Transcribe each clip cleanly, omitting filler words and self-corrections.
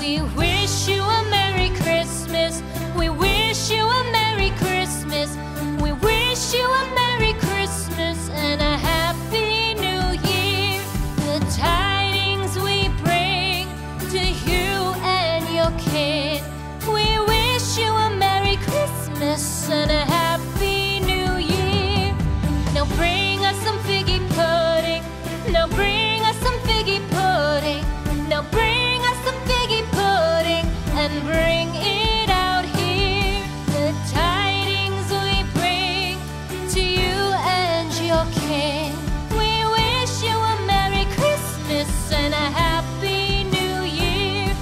We wish you a Merry Christmas. We wish you a Merry Christmas. We wish you a Merry Christmas and a Happy New Year. The tidings we bring to you and your kin. We wish you a Merry Christmas and a Happy New Year. Now bring us some figgy pudding. Now bring us some figgy pudding. Now bring us some figgy pudding and bring it out here. The tidings we bring to you and your kin. We wish you a Merry Christmas and a Happy New Year.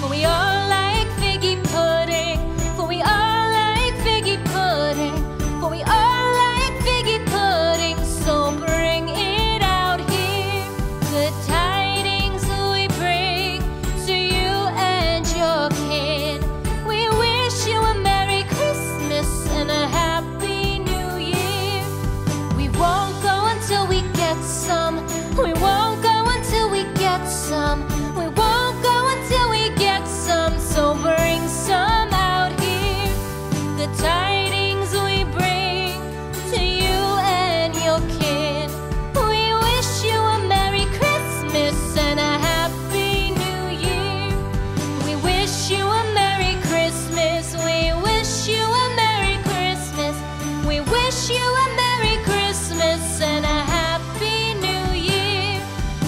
For we all like figgy pudding. For we all like figgy pudding. For we all like figgy pudding. So bring it out here. The tidings we bring to you and your kin. We wish you a Merry Christmas and a Happy New Year. We won't go until we get some. We won't go until we get some. We won't go until we get some. So bring some out here. The tidings we bring to you and your kin. We wish you a Merry Christmas and a Happy New Year. We wish you a Merry Christmas. We wish you a Merry Christmas. We wish you a Merry Christmas and a Happy New Year.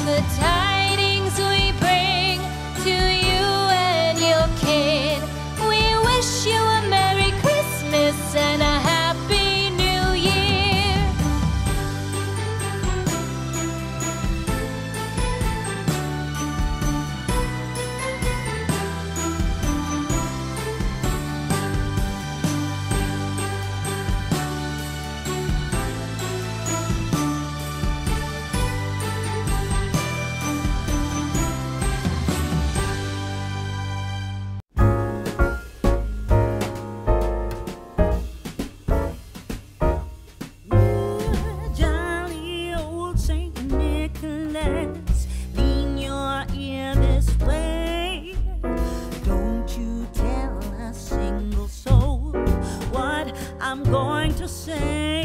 The tidings we bring to you and your kin. We wish you a Merry Christmas and a Happy New Year. Jolly old Saint Nicholas, lean your ear this way. Don't you tell a single soul what I'm going to say.